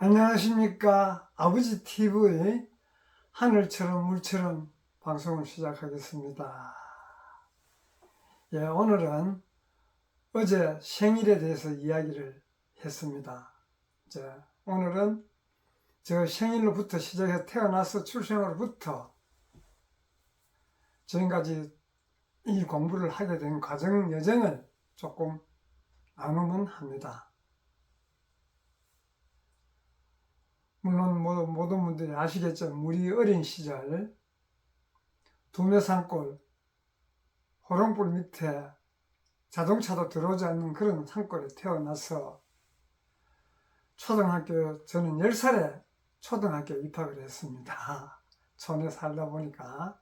안녕하십니까. 아버지 TV의 하늘처럼 물처럼 방송을 시작하겠습니다. 오늘은 어제 생일에 대해서 이야기를 했습니다. 오늘은 저 생일로부터 시작해서 태어나서 출생으로부터 지금까지 이 공부를 하게 된 과정 여정을 조금 나누면 합니다. 물론 모든 분들이 아시겠지만 우리 어린 시절 두메산골 호롱불 밑에 자동차도 들어오지 않는 그런 산골에 태어나서 저는 10살에 초등학교에 입학을 했습니다. 촌에 살다 보니까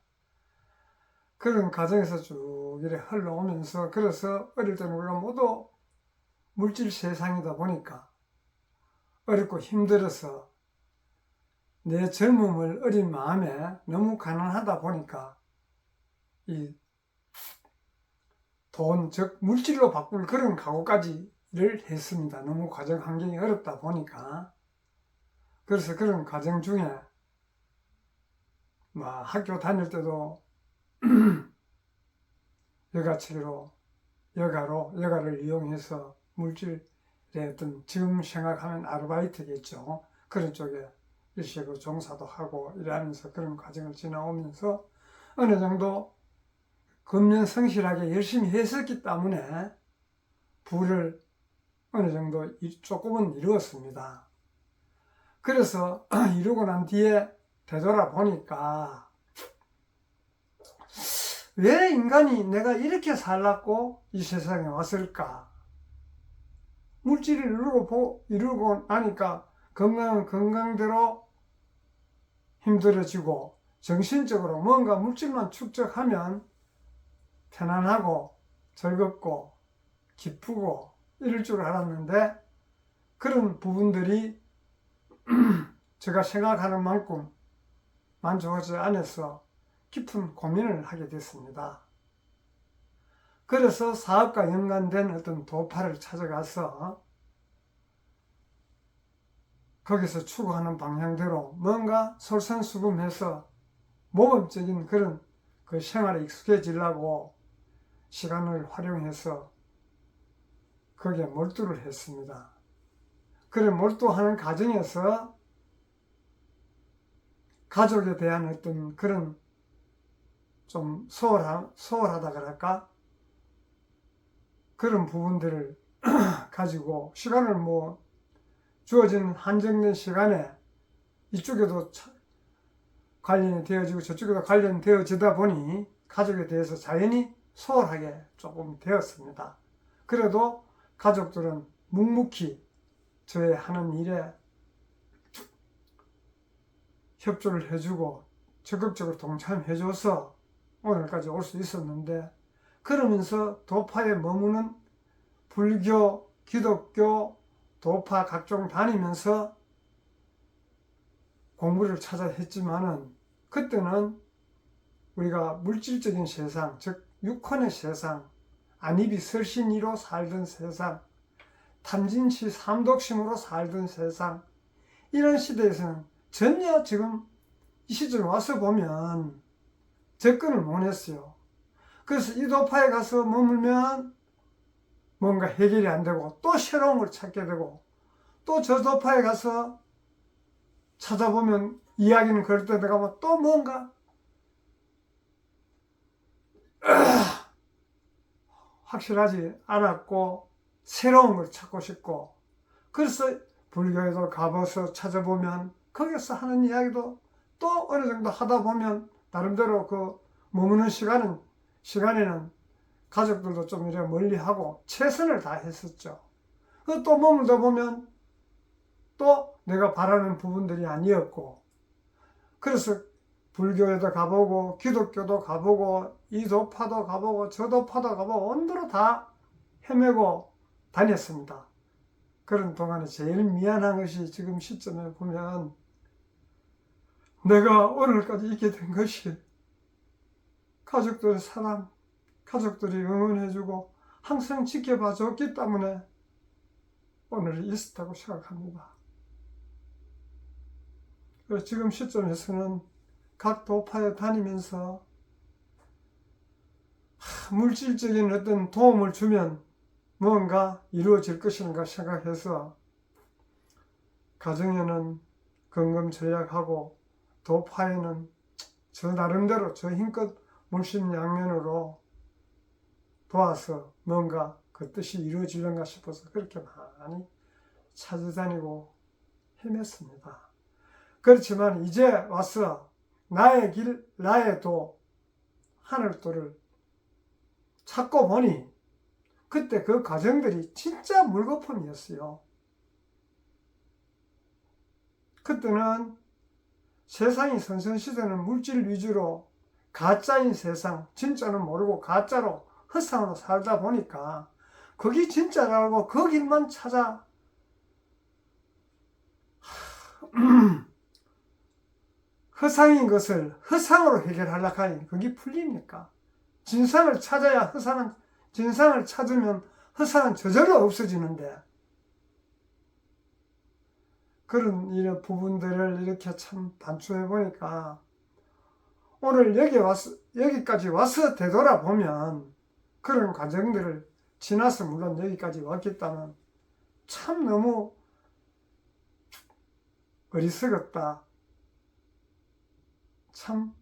그런 과정에서 쭉 이렇게 흘러오면서, 그래서 어릴 때는 우리가 모두 물질 세상이다 보니까 어렵고 힘들어서 내 젊음을 어린 마음에 너무 가난하다 보니까 이 돈, 즉 물질로 바꿀 그런 각오까지를 했습니다. 너무 가정 환경이 어렵다 보니까. 그래서 그런 과정 중에 학교 다닐 때도 여가를 이용해서 물질의 어떤, 지금 생각하면 아르바이트겠죠. 그런 쪽에 일식으로 종사도 하고 이러면서 그런 과정을 지나오면서 어느 정도 금년성실하게 열심히 했었기 때문에 부를 어느 정도 조금은 이루었습니다. 그래서 이루고 난 뒤에 되돌아보니까 왜 인간이 내가 이렇게 살았고 이 세상에 왔을까? 물질을 이루고 나니까 건강은 건강대로 힘들어지고, 정신적으로 뭔가 물질만 축적하면 편안하고 즐겁고 기쁘고 이럴 줄 알았는데, 그런 부분들이 제가 생각하는 만큼 만족하지 않아서 깊은 고민을 하게 됐습니다. 그래서 사업과 연관된 어떤 도파를 찾아가서 거기서 추구하는 방향대로 뭔가 솔선수범해서 모범적인 그런 그 생활에 익숙해지려고 시간을 활용해서 거기에 몰두를 했습니다. 그래 몰두하는 과정에서 가족에 대한 어떤 그런 좀 소홀하다 그럴까? 그런 부분들을 가지고 시간을 주어진 한정된 시간에 이쪽에도 관련이 되어지고 저쪽에도 관련되어지다 보니 가족에 대해서 자연히 소홀하게 조금 되었습니다. 그래도 가족들은 묵묵히 저의 하는 일에 협조를 해주고 적극적으로 동참해줘서 오늘까지 올 수 있었는데, 그러면서 도파에 머무는 불교, 기독교, 도파 각종 다니면서 공부를 찾아 했지만은, 그때는 우리가 물질적인 세상, 즉 육혼의 세상, 안입이 설신이로 살던 세상, 탐진치 삼독심으로 살던 세상, 이런 시대에서는 전혀 지금 이 시절 와서 보면 접근을 못했어요. 그래서 이 도파에 가서 머물면 뭔가 해결이 안 되고 또 새로운 걸 찾게 되고, 또 저 도파에 가서 찾아보면 이야기는 그럴 때 가면 또 뭔가 확실하지 않았고 새로운 걸 찾고 싶고, 그래서 불교에도 가봐서 찾아보면 거기서 하는 이야기도 또 어느 정도 하다 보면 나름대로 그 머무는 시간에는 가족들도 좀 이렇게 멀리하고 최선을 다했었죠. 또 머물다 보면 또 내가 바라는 부분들이 아니었고, 그래서 불교에도 가보고 기독교도 가보고 이 도파도 가보고 저 도파도 가보고 온도로 다 헤매고 다녔습니다. 그런 동안에 제일 미안한 것이, 지금 시점에 보면 내가 오늘까지 있게 된 것이 가족들의 사랑, 가족들이 응원해주고 항상 지켜봐 줬기 때문에 오늘 있었다고 생각합니다. 그래서 지금 시점에서는 각 도파에 다니면서 물질적인 어떤 도움을 주면 뭔가 이루어질 것인가 생각해서 가정에는 건강전략하고 도파에는 저 나름대로 저 힘껏 물심양면으로 도와서 뭔가 그 뜻이 이루어지려는가 싶어서 그렇게 많이 찾아다니고 헤맸습니다. 그렇지만 이제 와서 나의 길, 나의 도, 하늘도를 찾고 보니 그때 그 과정들이 진짜 물거품이었어요. 그때는 세상이 선선시대는 물질 위주로 가짜인 세상, 진짜는 모르고 가짜로 헛상으로 살다 보니까 그게 진짜라고 그 길만 찾아 허상인 것을 허상으로 해결하려고 하니 그게 풀립니까? 진상을 찾아야 허상은, 진상을 찾으면 허상은 저절로 없어지는데 그런 이런 부분들을 이렇게 참 반추해 보니까 오늘 여기까지 와서 되돌아보면 그런 과정들을 지나서 물론 여기까지 왔겠다면 참 너무 어리석었다. 참,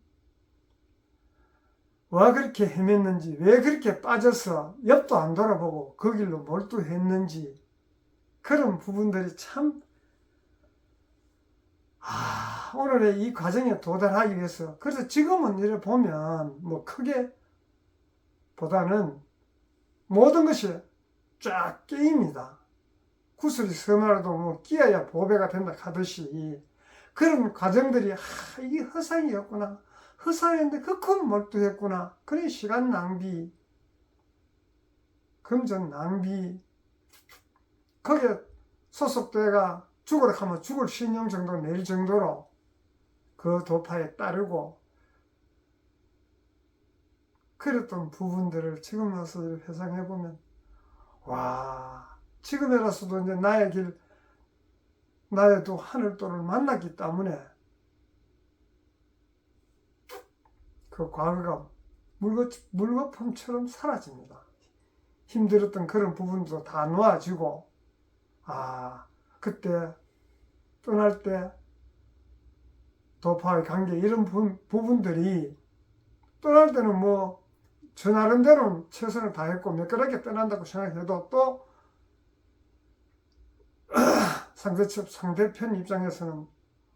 왜 그렇게 헤맸는지, 왜 그렇게 빠져서 옆도 안 돌아보고 그 길로 몰두했는지 그런 부분들이 참 오늘의 이 과정에 도달하기 위해서 그래서 지금은 이렇게 보면 뭐 크게 보다는 모든 것이 쫙 게임이다. 구슬이 서너라도 뭐 끼어야 보배가 된다 하듯이 그런 과정들이 이게 허상이었구나. 허상인데 그큰 몰두했구나. 그런 시간 낭비, 금전 낭비. 거기에 소속돼가 죽으라 하면 죽을 신용 정도 낼 정도로 그 도파에 따르고 그랬던 부분들을 지금 와서 회상해보면 와, 지금이라서도 이제 나의 길, 나의 도 하늘도를 만났기 때문에 그 과거가 물거품처럼 사라집니다. 힘들었던 그런 부분도 다 놓아지고 그때 떠날 때 도파의 관계 이런 부분들이 떠날 때는 뭐 저 나름대로는 최선을 다했고 매끄럽게 떠난다고 생각해도 또 상대편 입장에서는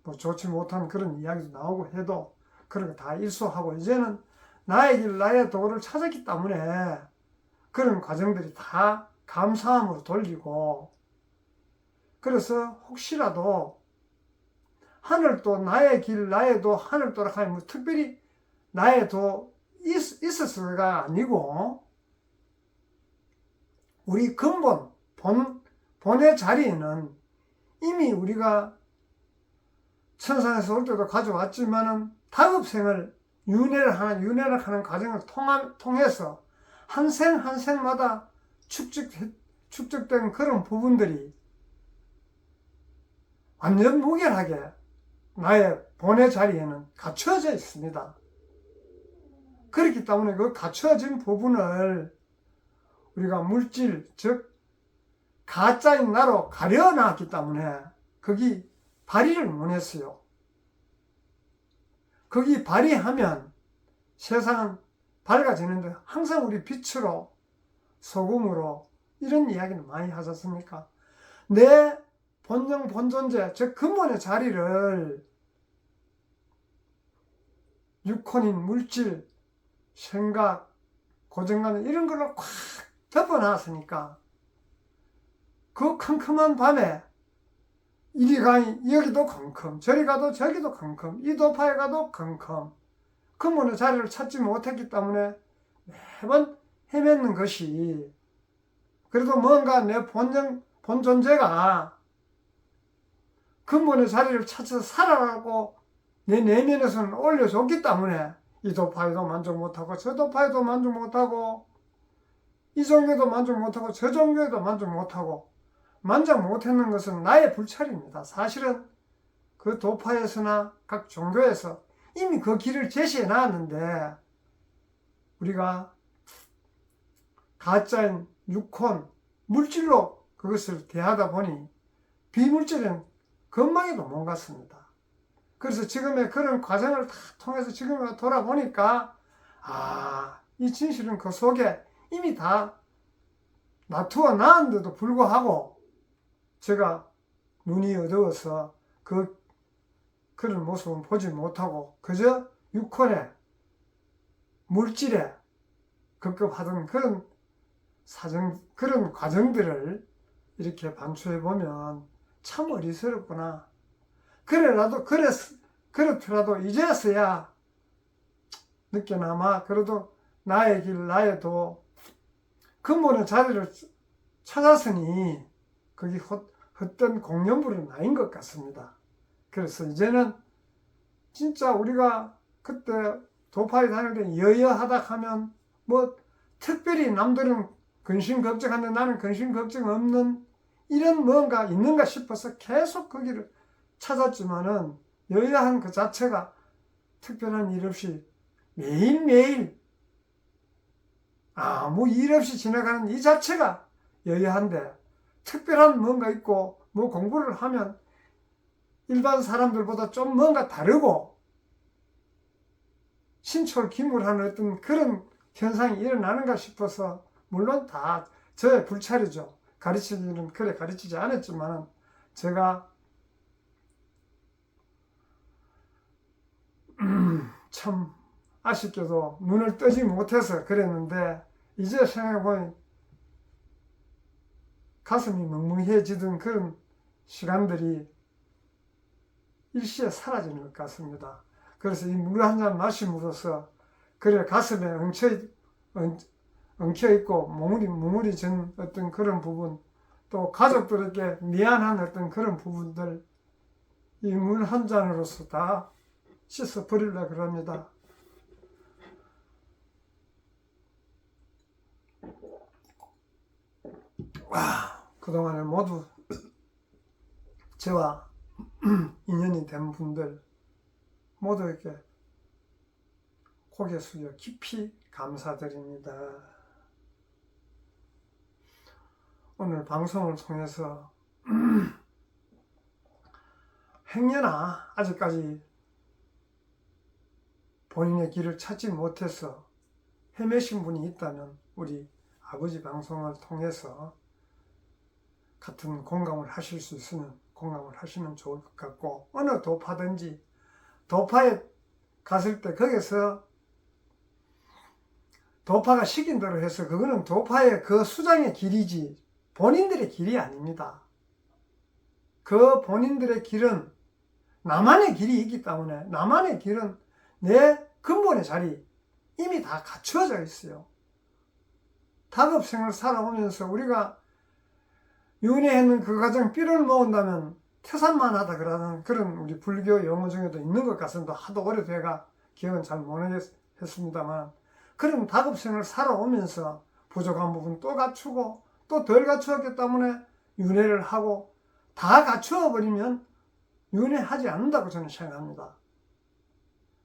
뭐 좋지 못한 그런 이야기도 나오고 해도 그런 거 다 일소하고 이제는 나의 길 나의 도를 찾았기 때문에 그런 과정들이 다 감사함으로 돌리고 그래서 혹시라도 하늘도 나의 길 나의 도 하늘도라 하면 뭐 특별히 나의 도 있었을가 아니고 우리 근본 본의 자리에는 이미 우리가 천상에서 올 때도 가져왔지만은 다급생을 윤회를 하는 과정을 통해서 한 생 한 생마다 축적된 그런 부분들이 완전 무결하게 나의 본의 자리에는 갖춰져 있습니다. 그렇기 때문에 그 갖춰진 부분을 우리가 물질, 즉 가짜인 나로 가려놨기 때문에 거기 발휘를 못했어요. 거기 발휘하면 세상은 밝아지는데 항상 우리 빛으로 소금으로 이런 이야기는 많이 하지 않습니까? 내 본영 본존재 즉 근본의 자리를 육혼인 물질, 생각, 고정관 이런 걸로 꽉 덮어놨으니까 그 컴컴한 밤에 이리 가니 여기도 컴컴 저리 가도 저기도 컴컴 이 도파에 가도 컴컴 근본의 자리를 찾지 못했기 때문에 매번 헤매는 것이 그래도 뭔가 내 본존재가 근본의 자리를 찾아서 살아가고 내 내면에서는 올려줬기 때문에 이 도파에도 만족 못하고 저 도파에도 만족 못하고 이 종교도 만족 못하고 저 종교에도 만족 못하고 만족 못했는 것은 나의 불찰입니다. 사실은 그 도파에서나 각 종교에서 이미 그 길을 제시해 놨는데 우리가 가짜인 육혼, 물질로 그것을 대하다 보니 비물질은 건망에도 못 갔습니다. 그래서 지금의 그런 과정을 다 통해서 지금 돌아보니까 이 진실은 그 속에 이미 다 놔두어 놨는데도 불구하고 제가 눈이 어두워서 그런 모습은 보지 못하고 그저 육혼에 물질에 급급하던 그런 과정들을 이렇게 반추해 보면 참 어리석었구나. 그렇더라도 이제서야 늦게나마 그래도 나의 길, 나의 도 근본의 자리를 찾았으니 거기 헛된 공연불은 아닌 것 같습니다. 그래서 이제는 진짜 우리가 그때 도파에 다닐 때 여여하다 하면 뭐 특별히 남들은 근심 걱정하는데 나는 근심 걱정 없는 이런 뭔가 있는가 싶어서 계속 거기를 찾았지만은 여여한 그 자체가 특별한 일 없이 매일매일 아무 일 없이 지나가는 이 자체가 여여한데 특별한 뭔가 있고 뭐 공부를 하면 일반 사람들보다 좀 뭔가 다르고 신철기물하는 어떤 그런 현상이 일어나는가 싶어서 물론 다 저의 불찰이죠. 가르치기는 그래 가르치지 않았지만 제가 참 아쉽게도 눈을 뜨지 못해서 그랬는데 이제 생각해보니 가슴이 멍멍해지던 그런 시간들이 일시에 사라지는 것 같습니다. 그래서 이 물 한 잔 마심으로써 그래 가슴에 엉켜있고 뭉울이진 어떤 그런 부분 또 가족들에게 미안한 어떤 그런 부분들 이 물 한 잔으로서 다 씻어버리려고 그럽니다. 그동안에 모두 저와 인연이 된 분들 모두 이렇게 고개 숙여 깊이 감사드립니다. 오늘 방송을 통해서 행여나 아직까지 본인의 길을 찾지 못해서 헤매신 분이 있다면 우리 아버지 방송을 통해서 같은 공감을 하실 수 있으면 공감을 하시면 좋을 것 같고 어느 도파든지 도파에 갔을 때 거기서 도파가 시킨 대로 해서 그거는 도파의 그 수장의 길이지 본인들의 길이 아닙니다. 그 본인들의 길은 나만의 길이 있기 때문에 나만의 길은 내 근본의 자리 이미 다 갖추어져 있어요. 다급생을 살아오면서 우리가 윤회했는 그 과정 삐를 모은다면 태산만 하다 그러는 그런 우리 불교 용어 중에도 있는 것 같습니다. 하도 오래돼가 기억은 잘 못하겠습니다만 그런 다급생을 살아오면서 부족한 부분 또 갖추고 또 덜 갖추었기 때문에 윤회를 하고 다 갖추어 버리면 윤회하지 않는다고 저는 생각합니다.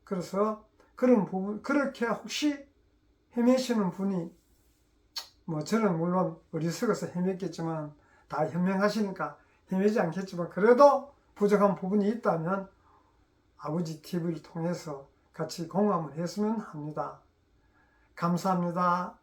그래서 그런 부분 그렇게 혹시 헤매시는 분이 뭐 저는 물론 어리석어서 헤맸겠지만 다 현명하시니까 헤매지 않겠지만 그래도 부족한 부분이 있다면 아버지 TV를 통해서 같이 공감을 했으면 합니다. 감사합니다.